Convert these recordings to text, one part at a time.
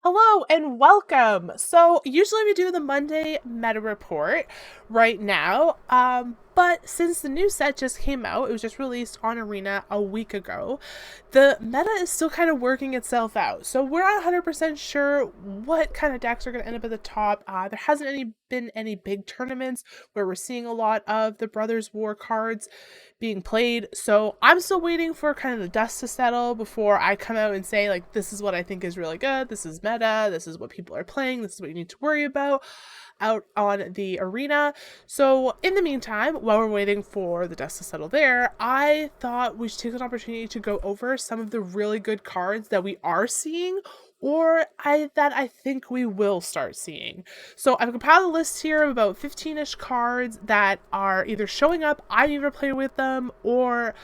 Hello and welcome. So usually we do the Monday meta report right now. But since the new set just came out, it was just released on Arena a week ago. The meta is still kind of working itself out. So we're not 100% sure what kind of decks are going to end up at the top. There hasn't been any big tournaments where we're seeing a lot of the Brothers War cards being played. So I'm still waiting for kind of the dust to settle before I come out and say, like, this is what I think is really good. This is meta. This is what people are playing. This is what you need to worry about out on the arena. So in the meantime, while we're waiting for the dust to settle there, I thought we should take an opportunity to go over some of the really good cards that we are seeing or that I think we will start seeing. So I've compiled a list here of about 15-ish cards that are either showing up, I never played with them, or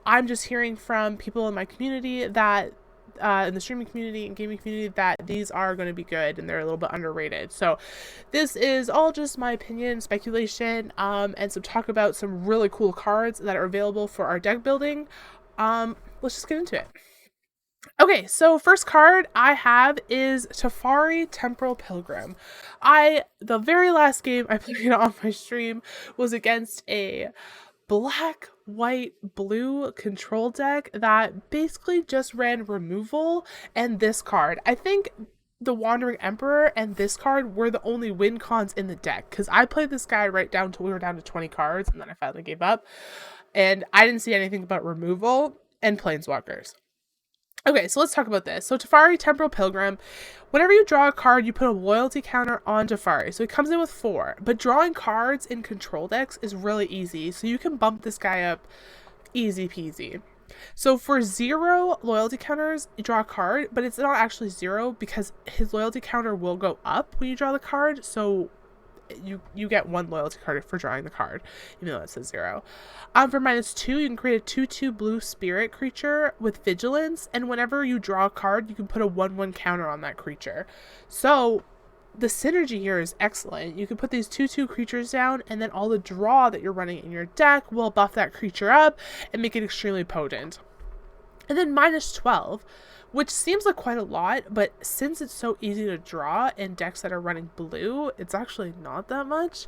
I'm just hearing from people in my community that in the streaming community and gaming community that these are going to be good and they're a little bit underrated. So this is all just my opinion, speculation, and some talk about some really cool cards that are available for our deck building. Let's just get into it. Okay, so first card I have is Teferi Temporal Pilgrim. The very last game I played on my stream was against a black, white, blue control deck that basically just ran removal and this card. I think the Wandering Emperor and this card were the only win cons in the deck because I played this guy right down till we were down to 20 cards and then I finally gave up. And I didn't see anything but removal and planeswalkers. Okay, so let's talk about this. So Teferi Temporal Pilgrim, whenever you draw a card, you put a loyalty counter on Teferi. So he comes in with 4. But drawing cards in control decks is really easy. So you can bump this guy up easy peasy. So for 0 loyalty counters, you draw a card, but it's not actually 0 because his loyalty counter will go up when you draw the card. So you get 1 loyalty card for drawing the card, even though it says 0. For -2, you can create a 2/2 blue spirit creature with vigilance, and whenever you draw a card, you can put a 1/1 counter on that creature. So the synergy here is excellent. You can put these 2/2 creatures down, and then all the draw that you're running in your deck will buff that creature up and make it extremely potent. And then -12, which seems like quite a lot, but since it's so easy to draw in decks that are running blue, it's actually not that much.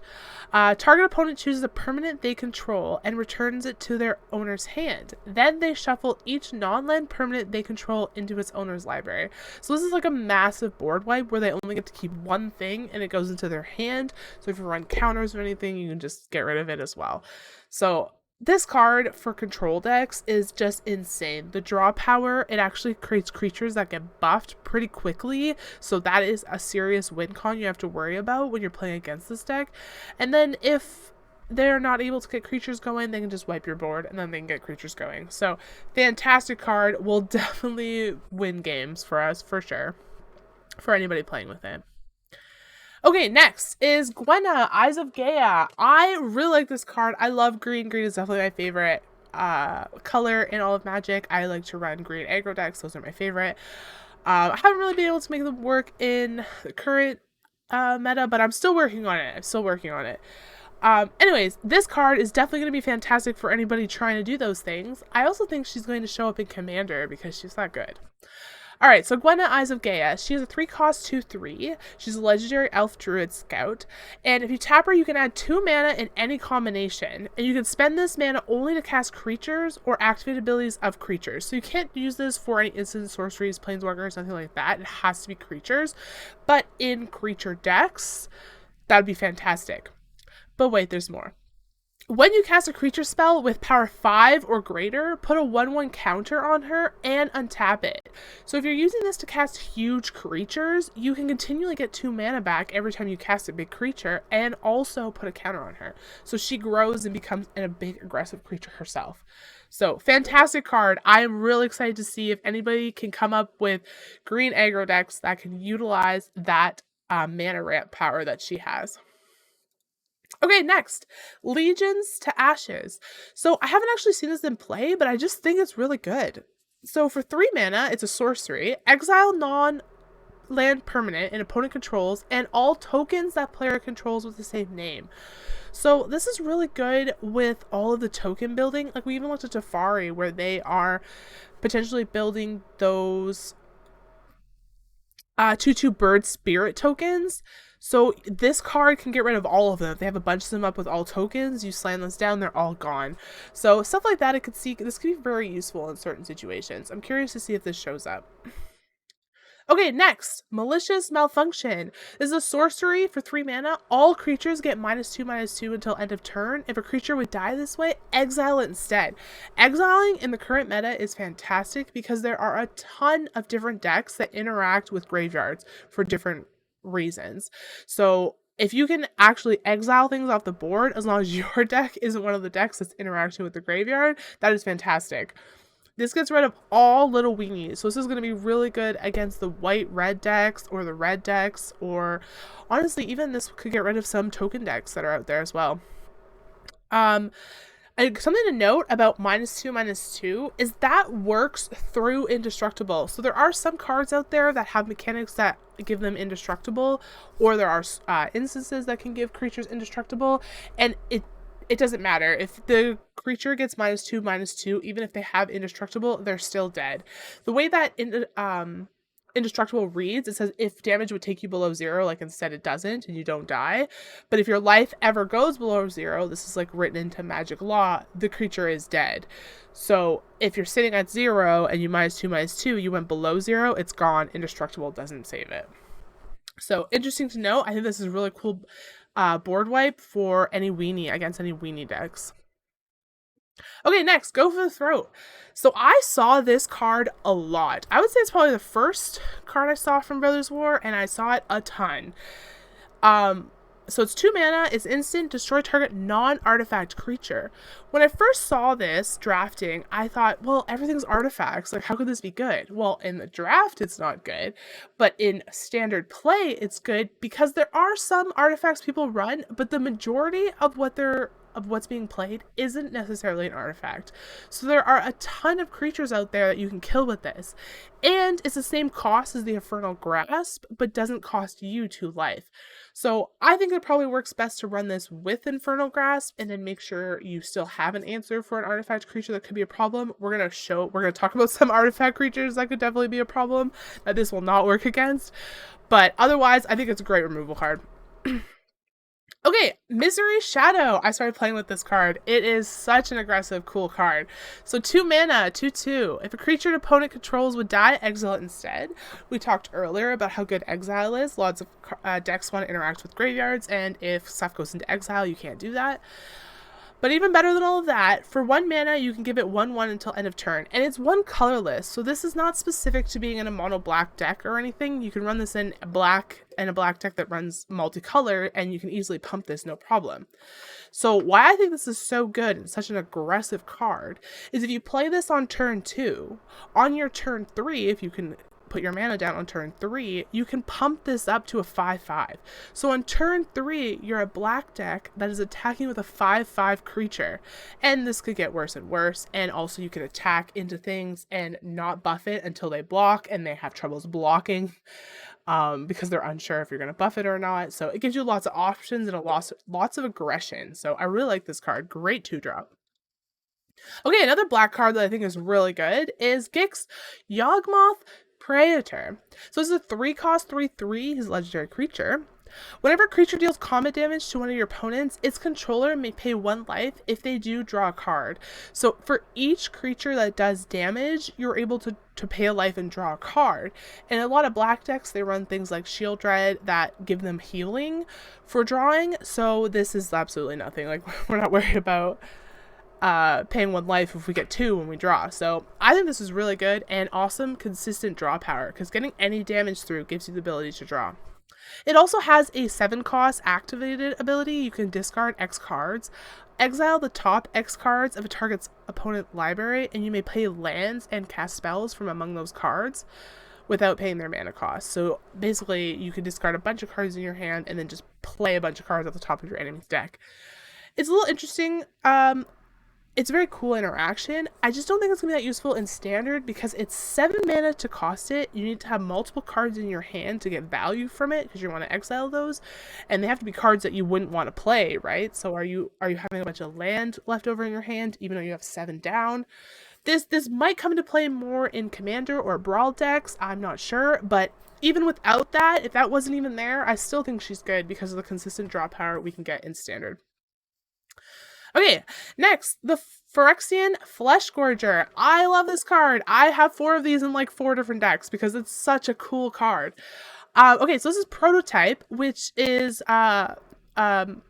Target opponent chooses a permanent they control and returns it to their owner's hand. Then they shuffle each non-land permanent they control into its owner's library. So this is like a massive board wipe where they only get to keep one thing and it goes into their hand. So if you run counters or anything, you can just get rid of it as well. So this card for control decks is just insane. The draw power, it actually creates creatures that get buffed pretty quickly. So that is a serious win con you have to worry about when you're playing against this deck. And then if they're not able to get creatures going, they can just wipe your board and then they can get creatures going. So fantastic card. Will definitely win games for us for sure. For anybody playing with it. Okay, next is Gwen, Eyes of Gaya. I really like this card. I love green. Green is definitely my favorite color in all of Magic. I like to run green aggro decks. Those are my favorite. I haven't really been able to make them work in the current meta, but I'm still working on it. Anyways, this card is definitely going to be fantastic for anybody trying to do those things. I also think she's going to show up in Commander because she's that good. Alright, so Gwen, Eyes of Gaya. She has a 3-cost 2/3. She's a legendary elf druid scout. And if you tap her, you can add 2 mana in any combination. And you can spend this mana only to cast creatures or activate abilities of creatures. So you can't use this for any instant sorceries, planeswalkers, something like that. It has to be creatures. But in creature decks, that would be fantastic. But wait, there's more. When you cast a creature spell with power 5 or greater, put a 1/1 counter on her and untap it. So if you're using this to cast huge creatures, you can continually get 2 mana back every time you cast a big creature and also put a counter on her. So she grows and becomes a big aggressive creature herself. So fantastic card. I am really excited to see if anybody can come up with green aggro decks that can utilize that mana ramp power that she has. Okay, next, Legions to Ashes. So I haven't actually seen this in play, but I just think it's really good. So for 3 mana, it's a sorcery. Exile non-land permanent and opponent controls, and all tokens that player controls with the same name. So this is really good with all of the token building. Like we even looked at Teferi, where they are potentially building those 2/2 bird spirit tokens. So this card can get rid of all of them. If they have a bunch of them up with all tokens, you slam those down, they're all gone. So stuff like that, this could be very useful in certain situations. I'm curious to see if this shows up. Okay, next, Malicious Malfunction. This is a sorcery for 3 mana. All creatures get -2/2 until end of turn. If a creature would die this way, exile it instead. Exiling in the current meta is fantastic because there are a ton of different decks that interact with graveyards for different reasons. So if you can actually exile things off the board, as long as your deck isn't one of the decks that's interacting with the graveyard, that is fantastic. This gets rid of all little weenies. So this is going to be really good against the white-red decks or the red decks, or honestly, even this could get rid of some token decks that are out there as well. And something to note about -2/2 is that works through indestructible. So there are some cards out there that have mechanics that give them indestructible, or there are instances that can give creatures indestructible, and it doesn't matter. If the creature gets -2/2, even if they have indestructible, they're still dead. The way that indestructible reads, it says if damage would take you below 0, like instead it doesn't and you don't die. But if your life ever goes below 0, this is like written into magic law, the creature is dead. So if you're sitting at 0 and you -2/2, you went below 0, it's gone. Indestructible doesn't save it. So interesting to know. I think this is a really cool board wipe for any weenie, against any weenie decks. Okay, next, Go for the Throat. So I saw this card a lot. I would say it's probably the first card I saw from Brothers War, and I saw it a ton. So it's 2 mana, it's instant, destroy target non-artifact creature. When I first saw this drafting, I thought, well, everything's artifacts. Like, how could this be good? Well, in the draft, it's not good. But in standard play, it's good because there are some artifacts people run, but the majority of what's being played isn't necessarily an artifact. So there are a ton of creatures out there that you can kill with this. And it's the same cost as the Infernal Grasp, but doesn't cost you 2 life. So I think it probably works best to run this with Infernal Grasp and then make sure you still have an answer for an artifact creature that could be a problem. We're going to talk about some artifact creatures that could definitely be a problem that this will not work against. But otherwise, I think it's a great removal card. Okay, Misery Shadow. I started playing with this card. It is such an aggressive, cool card. So 2 mana, 2/2. If a creature an opponent controls would die, exile it instead. We talked earlier about how good exile is. Lots of decks want to interact with graveyards, and if stuff goes into exile, you can't do that. But even better than all of that, for 1 mana, you can give it 1/1 until end of turn. And it's 1 colorless, so this is not specific to being in a mono black deck or anything. You can run this in black and a black deck that runs multicolor, and you can easily pump this no problem. So why I think this is so good and such an aggressive card is if you play this on turn 2, on your turn 3, if you can put your mana down on turn 3, you can pump this up to a 5/5. So on turn 3, you're a black deck that is attacking with a 5/5 creature. And this could get worse and worse. And also you can attack into things and not buff it until they block, and they have troubles blocking because they're unsure if you're going to buff it or not. So it gives you lots of options and lots of aggression. So I really like this card. Great 2-drop. Okay, another black card that I think is really good is Gix Yogmoth Predator. So this is a 3-cost 3/3. He's a legendary creature. Whenever a creature deals combat damage to one of your opponents, its controller may pay 1 life. If they do, draw a card. So for each creature that does damage, you're able to pay a life and draw a card. And a lot of black decks, they run things like Shield Dread that give them healing for drawing. So this is absolutely nothing. Like, we're not worried about paying 1 life if we get 2 when we draw. So I think this is really good and awesome consistent draw power, because getting any damage through gives you the ability to draw. It also has a 7-cost activated ability. You can discard X cards, exile the top X cards of a target's opponent library, and you may play lands and cast spells from among those cards without paying their mana cost. So basically you can discard a bunch of cards in your hand and then just play a bunch of cards at the top of your enemy's deck. It's a little interesting. It's a very cool interaction. I just don't think it's going to be that useful in standard because it's 7 mana to cost it. You need to have multiple cards in your hand to get value from it because you want to exile those. And they have to be cards that you wouldn't want to play, right? So are you having a bunch of land left over in your hand even though you have 7 down? This might come into play more in Commander or Brawl decks, I'm not sure, but even without that, if that wasn't even there, I still think she's good because of the consistent draw power we can get in Standard. Okay, next, the Phyrexian Flesh Gorger. I love this card. I have 4 of these in like 4 different decks because it's such a cool card. Okay, so this is Prototype, which is an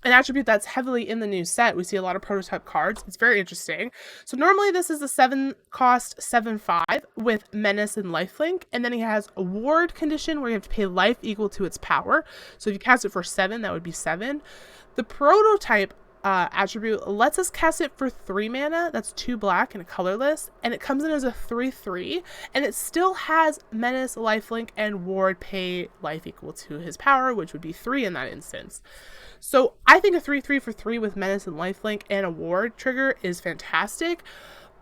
attribute that's heavily in the new set. We see a lot of Prototype cards. It's very interesting. So normally this is a 7-cost 7/5 with Menace and Lifelink, and then he has a ward condition where you have to pay life equal to its power. So if you cast it for 7, that would be 7. The Prototype attribute lets us cast it for 3 mana. That's 2 black and a colorless, and it comes in as a 3/3, and it still has Menace, Lifelink, and Ward pay life equal to his power, which would be 3 in that instance. So I think a 3/3 for 3 with Menace and Lifelink and a Ward trigger is fantastic.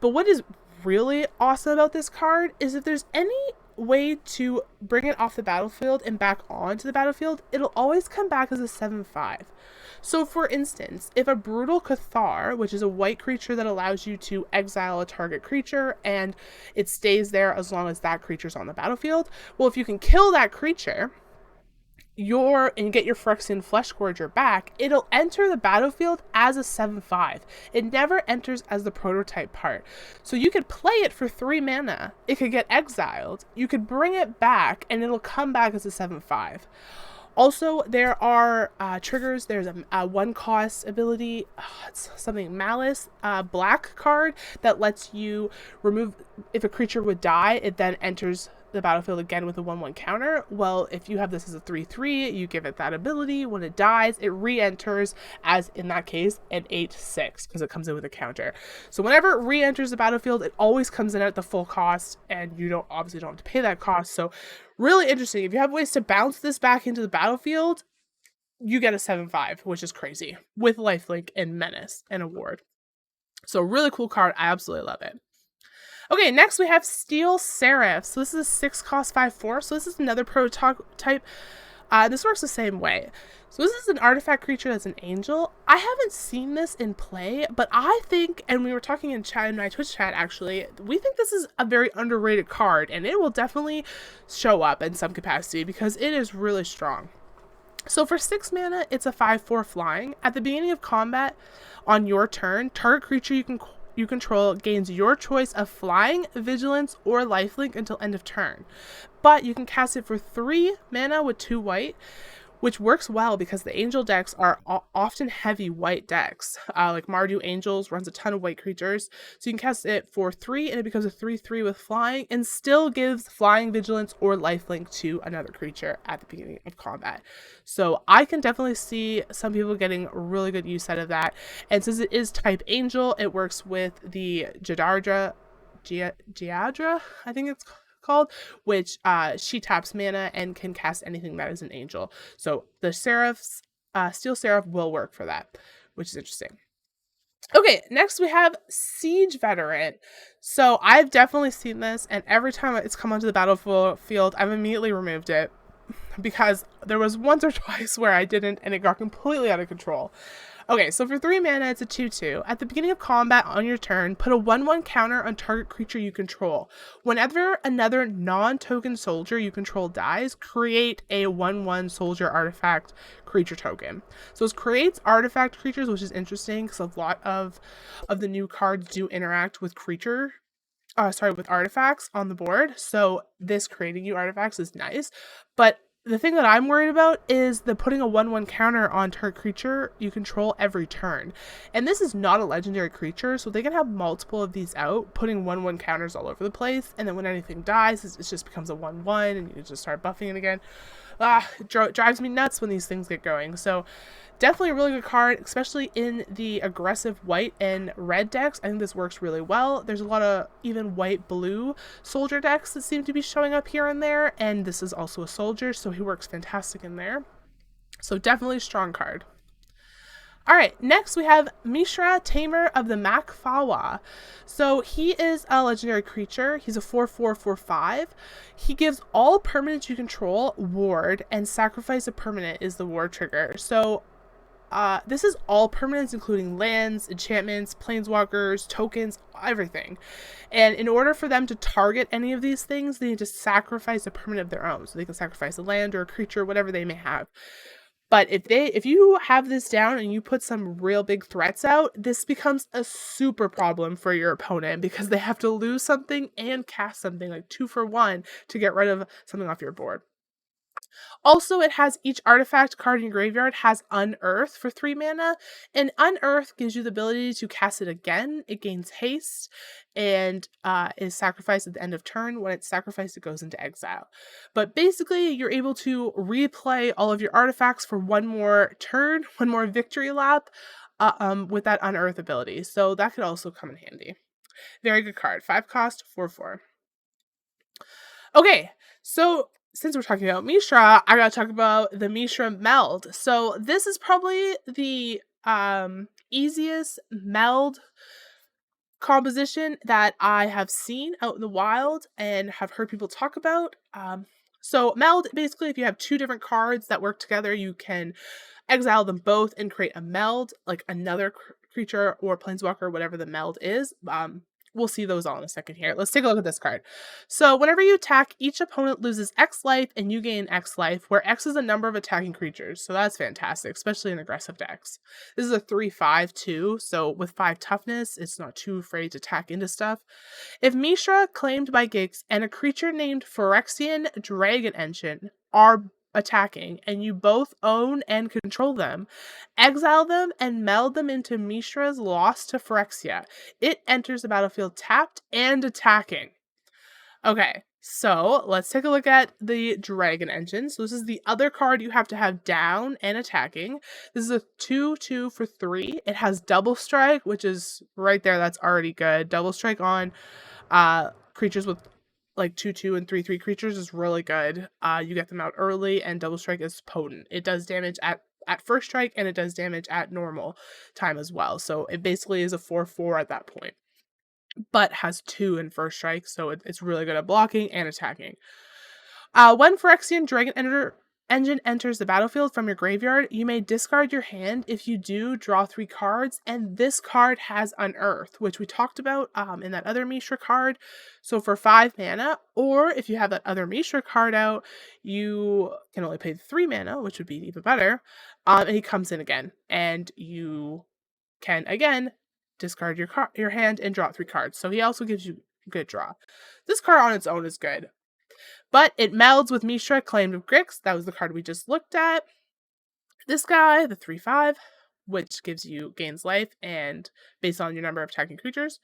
But what is really awesome about this card is if there's any way to bring it off the battlefield and back onto the battlefield, it'll always come back as a 7/5. So for instance, if a Brutal Cathar, which is a white creature that allows you to exile a target creature and it stays there as long as that creature's on the battlefield, well, if you can kill that creature and get your Phyrexian Flesh Gorger back, it'll enter the battlefield as a 7/5. It never enters as the Prototype part. So you could play it for 3 mana, it could get exiled, you could bring it back, and it'll come back as a 7/5. Also, there are triggers. There's a 1-cost ability, it's something Malice, black card that lets you remove, if a creature would die, it then enters the battlefield again with a 1/1 counter. Well, if you have this as a 3/3, you give it that ability. When it dies, it re-enters as, in that case, an 8/6 because it comes in with a counter. So whenever it re-enters the battlefield, it always comes in at the full cost, and you obviously don't have to pay that cost. So really interesting. If you have ways to bounce this back into the battlefield, you get a 7/5, which is crazy, with Lifelink and Menace and a Ward. So really cool card. I absolutely love it. Okay, next we have Steel Seraph. So this is a 6-cost 5/4. So this is another Prototype. This works the same way. So this is an artifact creature that's an angel. I haven't seen this in play, but I think, and we were talking in chat, in my Twitch chat actually, we think this is a very underrated card, and it will definitely show up in some capacity because it is really strong. So for 6 mana, it's a 5/4 flying. At the beginning of combat, on your turn, target creature you control gains your choice of flying, vigilance, or lifelink until end of turn. But you can cast it for 3 mana with 2 white, which works well because the angel decks are often heavy white decks. Like Mardu Angels runs a ton of white creatures. So you can cast it for 3 and it becomes a 3/3 with flying and still gives flying, vigilance, or lifelink to another creature at the beginning of combat. So I can definitely see some people getting really good use out of that. And since it is type angel, it works with the Giadra, I think it's called, which she taps mana and can cast anything that is an angel. So the Seraphs, Steel Seraph will work for that, which is interesting. Okay, next we have Siege Veteran. So I've definitely seen this, and every time it's come onto the battlefield, I've immediately removed it because there was once or twice where I didn't, and it got completely out of control. Okay, so for 3 mana, it's a 2/2. At the beginning of combat on your turn, put a 1/1 counter on target creature you control. Whenever another non-token soldier you control dies, create a 1/1 soldier artifact creature token. So it creates artifact creatures, which is interesting because a lot of the new cards do interact with with artifacts on the board. So this creating new artifacts is nice, but the thing that I'm worried about is the putting a 1/1 counter on target creature you control every turn. And this is not a legendary creature, so they can have multiple of these out, putting 1/1 counters all over the place, and then when anything dies, it just becomes a 1/1, and you just start buffing it again. It drives me nuts when these things get going. So definitely a really good card, especially in the aggressive white and red decks. I think this works really well. There's a lot of even white-blue soldier decks that seem to be showing up here and there, and this is also a soldier, so he works fantastic in there. So definitely a strong card. Alright, next we have Mishra, Tamer of the MacFawa. So he is a legendary creature. He's a 4/4/4/5. He gives all permanents you control ward, and sacrifice a permanent is the ward trigger. So this is all permanents, including lands, enchantments, planeswalkers, tokens, everything. And in order for them to target any of these things, they need to sacrifice a permanent of their own. So they can sacrifice a land or a creature, whatever they may have. But if you have this down and you put some real big threats out, this becomes a super problem for your opponent because they have to lose something and cast something, like 2-for-1, to get rid of something off your board. Also, it has each artifact card in your graveyard has Unearth for 3 mana, and Unearth gives you the ability to cast it again. It gains haste and is sacrificed at the end of turn. When it's sacrificed, it goes into exile. But basically, you're able to replay all of your artifacts for one more turn, one more victory lap with that Unearth ability. So that could also come in handy. Very good card. 5 cost, 4/4. Okay, so since we're talking about Mishra, I gotta talk about the Mishra Meld. So this is probably the easiest meld composition that I have seen out in the wild and have heard people talk about. So meld, basically, if you have 2 different cards that work together, you can exile them both and create a meld, like another creature or planeswalker, whatever the meld is. We'll see those all in a second here. Let's take a look at this card. So whenever you attack, each opponent loses X life and you gain X life, where X is the number of attacking creatures. So that's fantastic, especially in aggressive decks. This is a 3/5 too, so with 5 toughness, it's not too afraid to attack into stuff. If Mishra, claimed by Gix, and a creature named Phyrexian Dragon Engine are attacking, and you both own and control them, exile them and meld them into Mishra's Lost to Phyrexia. It enters the battlefield tapped and attacking. Okay, so let's take a look at the Dragon Engine. So this is the other card you have to have down and attacking. This is a 2/2 for 3. It has double strike, which is right there. That's already good. Double strike on creatures with like 2/2 and 3/3 creatures is really good. You get them out early, and double strike is potent. It does damage at first strike, and it does damage at normal time as well. So it basically is a 4/4 at that point, but has 2 in first strike, so it's really good at blocking and attacking. When Phyrexian Dragon Engine enters the battlefield from your graveyard, you may discard your hand. If you do, draw 3 cards, and this card has Unearth, which we talked about in that other Mishra card. So for 5 mana, or if you have that other Mishra card out, you can only pay 3 mana, which would be even better, and he comes in again, and you can, again, discard your hand and draw 3 cards. So he also gives you a good draw. This card on its own is good. But it melds with Mishra, claimed of Grix. That was the card we just looked at. This guy, the 3/5, which gains life and based on your number of attacking creatures.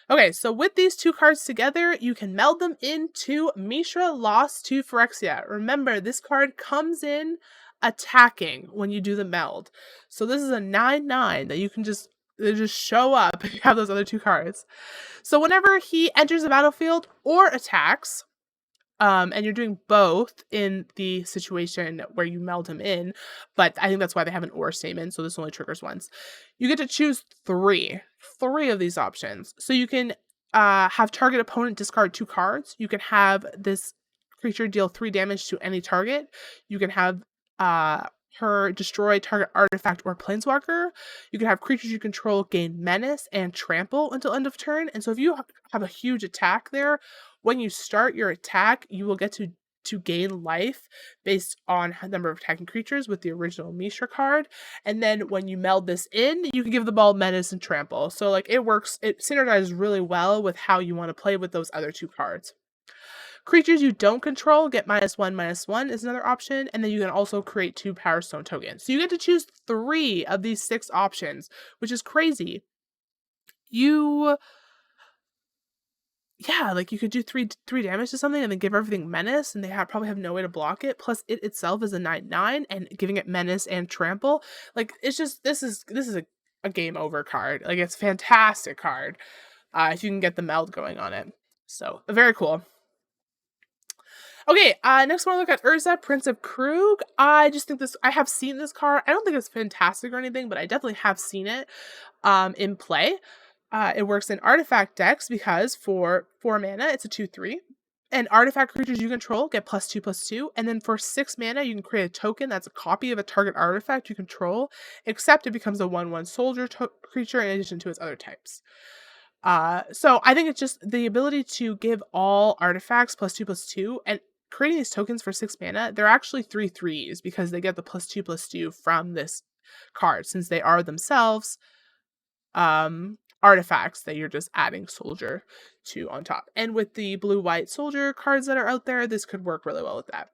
Okay, so with these 2 cards together, you can meld them into Mishra Lost to Phyrexia. Remember, this card comes in attacking when you do the meld. So this is a 9/9 that you can just show up if you have those other 2 cards. So whenever he enters the battlefield or attacks, and you're doing both in the situation where you meld him in, but I think that's why they have an or statement, so this only triggers once. You get to choose 3 of these options. So you can have target opponent discard 2 cards. You can have this creature deal 3 damage to any target. You can have her destroy target artifact or planeswalker. You can have creatures you control gain menace and trample until end of turn. And so if you have a huge attack there, when you start your attack, you will get to gain life based on number of attacking creatures with the original Mishra card. And then when you meld this in, you can give the ball menace and trample. So like it works, it synergizes really well with how you want to play with those other 2 cards. Creatures you don't control get -1/-1 is another option, and then you can also create 2 Power Stone tokens. So you get to choose 3 of these 6 options, which is crazy. Like you could do 3 damage to something and then give everything menace, and they probably have no way to block it. Plus, it itself is a 9/9, and giving it menace and trample, like it's just this is a game over card. Like it's a fantastic card if you can get the meld going on it. So very cool. Okay, next I want to look at Urza, Prince of Krug. I just think I have seen this card. I don't think it's fantastic or anything, but I definitely have seen it in play. It works in artifact decks because for 4 mana, it's a 2/3. And artifact creatures you control get +2/+2. And then for 6 mana, you can create a token that's a copy of a target artifact you control, except it becomes a 1/1 soldier creature in addition to its other types. So I think it's just the ability to give all artifacts +2/+2 and creating these tokens for 6 mana. They're actually 3/3s because they get the +2/+2 from this card, since they are themselves artifacts that you're just adding soldier to on top. And with the blue-white soldier cards that are out there, this could work really well with that.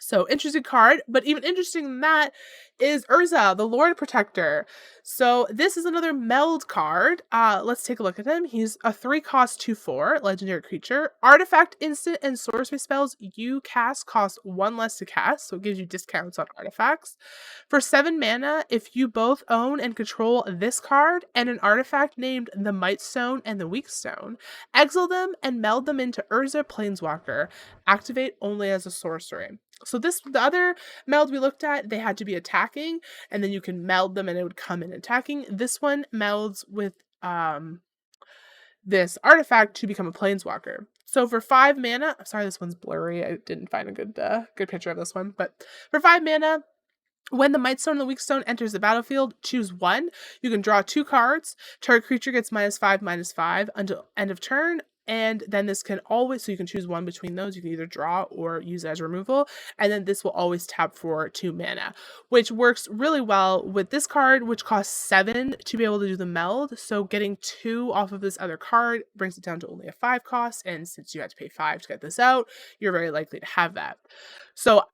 So interesting card, but even interesting than that is Urza, the Lord Protector. So this is another meld card. Let's take a look at him. He's a 3-cost 2/4 legendary creature. Artifact, instant, and sorcery spells you cast cost 1 less to cast, so it gives you discounts on artifacts. For 7 mana, if you both own and control this card and an artifact named the Might Stone and the Weak Stone, exile them and meld them into Urza Planeswalker. Activate only as a sorcery. So the other meld we looked at, they had to be attacking, and then you can meld them and it would come in attacking. This one melds with this artifact to become a planeswalker. So for 5 mana, I'm sorry, this one's blurry. I didn't find a good picture of this one, but for 5 mana, when the Might Stone and the Weak Stone enters the battlefield, choose 1. You can draw 2 cards. Target creature gets -5/-5 until end of turn. And then this can always, so you can choose one between those. You can either draw or use it as removal. And then this will always tap for 2 mana, which works really well with this card, which costs 7 to be able to do the meld. So getting 2 off of this other card brings it down to only a 5 cost. And since you had to pay 5 to get this out, you're very likely to have that. So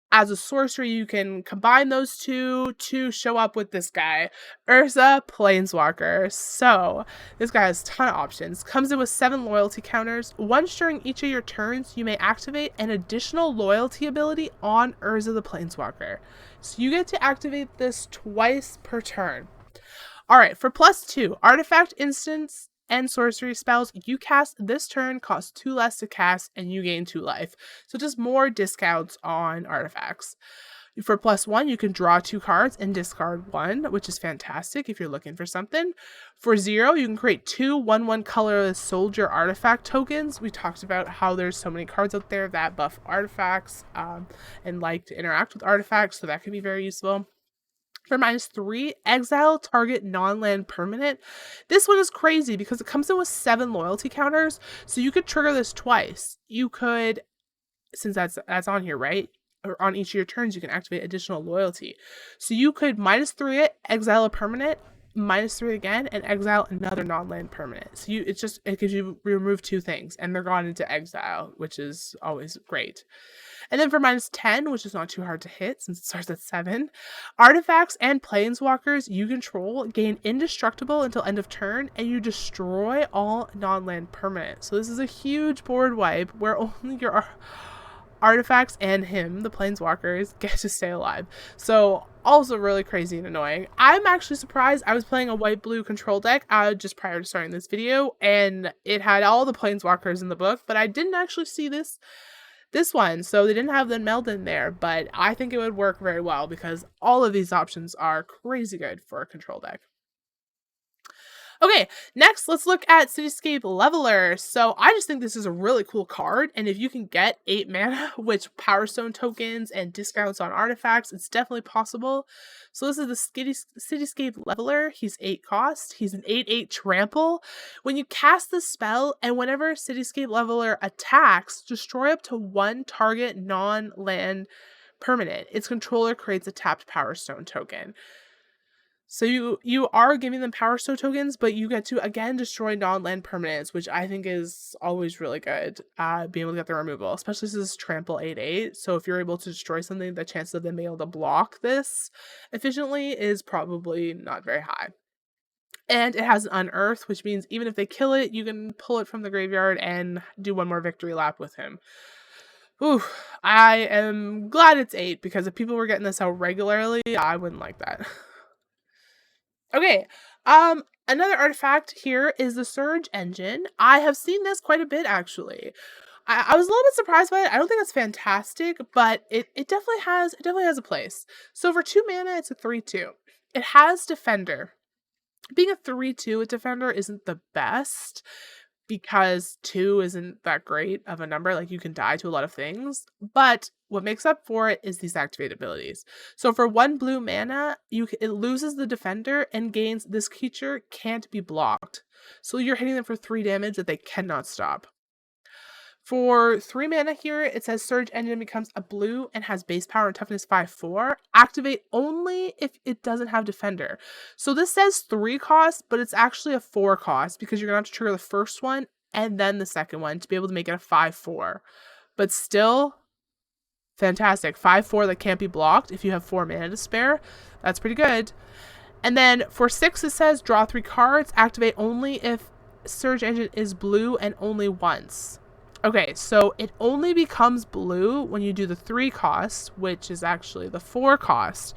as a sorcery, you can combine those two to show up with this guy, Erza Planeswalker. So this guy has a ton of options. Comes in with 7 loyalty counters. Once during each of your turns, you may activate an additional loyalty ability on Urza the Planeswalker. So you get to activate this twice per turn. All right, for +2, artifact, instants, and sorcery spells you cast this turn cost 2 less to cast and you gain 2 life. So just more discounts on artifacts. For +1, you can draw 2 cards and discard 1, which is fantastic if you're looking for something. For 0, you can create 2 1/1 colorless soldier artifact tokens. We talked about how there's so many cards out there that buff artifacts and like to interact with artifacts, so that can be very useful. For -3, exile target non-land permanent. This one is crazy because it comes in with 7 loyalty counters, so you could trigger this twice. You could, since that's on here, right? Or on each of your turns, you can activate additional loyalty. So you could -3 it, exile a permanent, -3 again, and exile another non-land permanent. So it gives you remove 2 things, and they're gone into exile, which is always great. And then for -10, which is not too hard to hit since it starts at 7, artifacts and planeswalkers you control gain indestructible until end of turn, and you destroy all non-land permanents. So this is a huge board wipe where only your artifacts and him, the planeswalkers, get to stay alive. So also really crazy and annoying. I'm actually surprised. I was playing a white-blue control deck just prior to starting this video, and it had all the planeswalkers in the book, but I didn't actually see this one, so they didn't have the meld in there, but I think it would work very well because all of these options are crazy good for a control deck. Okay, next let's look at Cityscape Leveler. So I just think this is a really cool card, and if you can get 8 mana, which Power Stone tokens and discounts on artifacts, it's definitely possible. So this is the Cityscape Leveler. He's 8 cost. He's an 8/8 trample. When you cast the spell, and whenever Cityscape Leveler attacks, destroy up to 1 target non-land permanent. Its controller creates a tapped Power Stone token. So you are giving them Power Stone tokens, but you get to, again, destroy non-land permanents, which I think is always really good, being able to get the removal, especially since it's trample 8/8. So if you're able to destroy something, the chance of them being able to block this efficiently is probably not very high. And it has an unearth, which means even if they kill it, you can pull it from the graveyard and do 1 more victory lap with him. Ooh, I am glad it's 8, because if people were getting this out regularly, I wouldn't like that. Okay, another artifact here is the Surge Engine. I have seen this quite a bit, actually. I was a little bit surprised by it. I don't think it's fantastic, but it definitely has a place. So for 2 mana, it's a 3/2. It has Defender. Being a 3/2 with Defender isn't the best. because 2 isn't that great of a number. Like, you can die to a lot of things, but what makes up for it is these activate abilities. So for 1 blue mana, it loses the defender and gains this creature can't be blocked. So you're hitting them for 3 damage that they cannot stop. For 3 mana here, it says Surge Engine becomes a blue and has base power and toughness 5/4. Activate only if it doesn't have defender. So this says 3 cost, but it's actually a 4 cost because you're going to have to trigger the first one and then the second one to be able to make it a 5/4. But still, fantastic. 5/4 that can't be blocked if you have 4 mana to spare. That's pretty good. And then for 6, it says draw 3 cards. Activate only if Surge Engine is blue and only once. Okay, so it only becomes blue when you do the 3 cost, which is actually the 4 cost.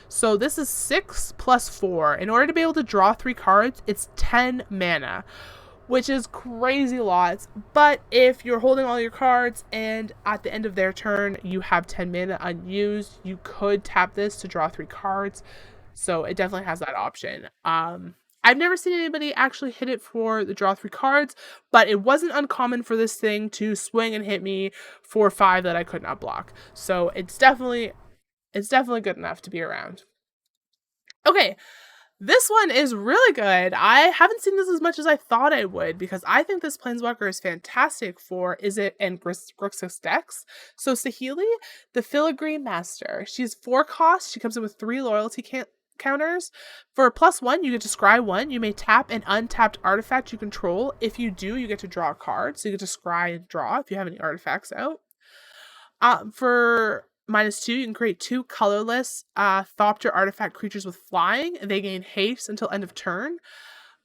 So this is 6 plus 4. In order to be able to draw 3 cards, it's 10 mana, which is crazy lots. But if you're holding all your cards and at the end of their turn you have 10 mana unused, you could tap this to draw 3 cards. So it definitely has that option. I've never seen anybody actually hit it for the draw 3 cards, but it wasn't uncommon for this thing to swing and hit me for 5 that I could not block. So it's definitely good enough to be around. Okay, this one is really good. I haven't seen this as much as I thought I would because I think this Planeswalker is fantastic for Izzet and Grixis decks. So Sahili, the Filigree Master. She's 4 cost. She comes in with 3 loyalty counters. For +1, you get to scry 1. You may tap an untapped artifact you control. If you do, you get to draw a card. So you get to scry and draw if you have any artifacts out. For -2, you can create 2 colorless Thopter artifact creatures with flying. They gain haste until end of turn.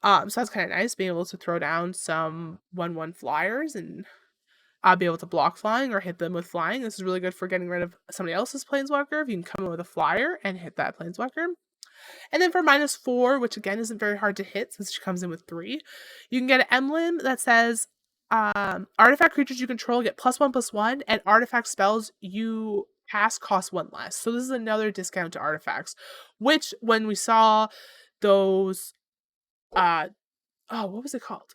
So that's kind of nice, being able to throw down some 1/1 flyers and be able to block flying or hit them with flying. This is really good for getting rid of somebody else's Planeswalker if you can come in with a flyer and hit that Planeswalker. And then for -4, which again isn't very hard to hit since she comes in with 3, you can get an emblem that says artifact creatures you control get +1/+1, and artifact spells you cast cost 1 less. So this is another discount to artifacts, which when we saw those what was it called?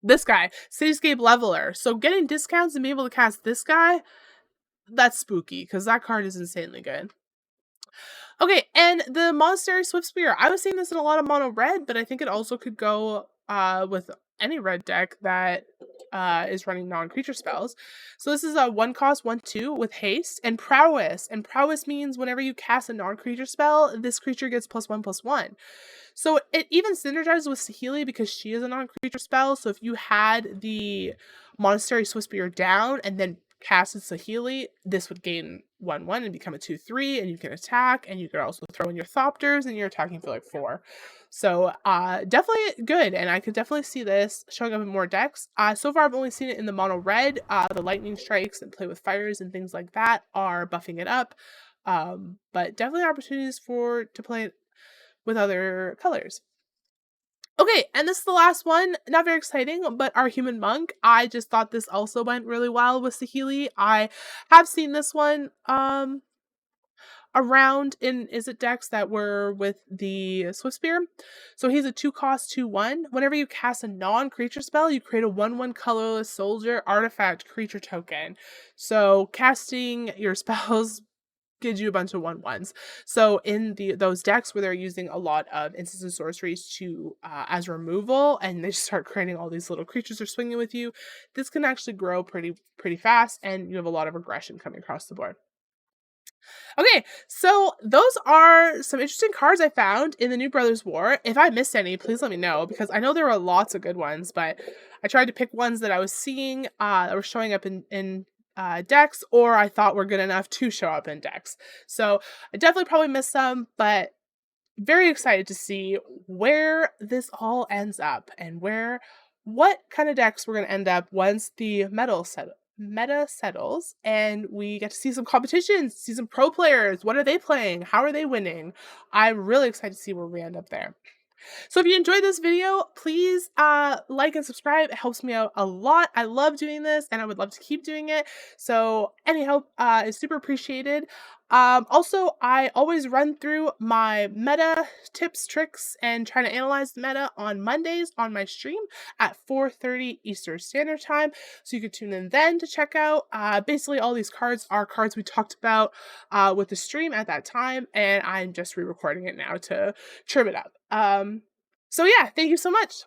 This guy, Cityscape Leveler. So getting discounts and being able to cast this guy, that's spooky because that card is insanely good. Okay, and the Monastery Swift Spear. I was seeing this in a lot of mono red, but I think it also could go with any red deck that is running non-creature spells. So this is a 1 cost 1/2 with haste and prowess. And prowess means whenever you cast a non-creature spell, this creature gets +1/+1. So it even synergizes with Sahili because she is a non-creature spell. So if you had the Monastery Swift Spear down and then casted Sahili, this would gain 1/1 and become a 2/3, and you can attack, and you could also throw in your Thopters, and you're attacking for like 4. So definitely good, and I could definitely see this showing up in more decks. So far I've only seen it in the mono red. The lightning strikes and play with fires and things like that are buffing it up. But definitely opportunities to play it with other colors. Okay, and this is the last one. Not very exciting, but our Human Monk. I just thought this also went really well with Sahili. I have seen this one around in Izzet decks that were with the Swift Spear. So he's a 2 cost 2/1. Whenever you cast a non-creature spell, you create a 1/1 colorless soldier artifact creature token. So casting your spells gives you a bunch of 1/1s. So in those decks where they're using a lot of instants and sorceries to as removal, and they just start creating all these little creatures are swinging with you, this can actually grow pretty fast, and you have a lot of aggression coming across the board. Okay, so those are some interesting cards I found in the New Brothers War. If I missed any, please let me know, because I know there were lots of good ones, but I tried to pick ones that I was seeing that were showing up in decks, or I thought were good enough to show up in decks. So I definitely probably missed some, but very excited to see where this all ends up and what kind of decks we're going to end up once the meta settles and we get to see some competitions, see some pro players. What are they playing? How are they winning? I'm really excited to see where we end up there. So if you enjoyed this video, please like and subscribe. It helps me out a lot. I love doing this and I would love to keep doing it. So any help is super appreciated. Also, I always run through my meta tips, tricks, and try to analyze the meta on Mondays on my stream at 4:30 Eastern Standard Time. So you can tune in then to check out. Basically, all these cards are cards we talked about with the stream at that time, and I'm just re-recording it now to trim it up. So yeah, thank you so much.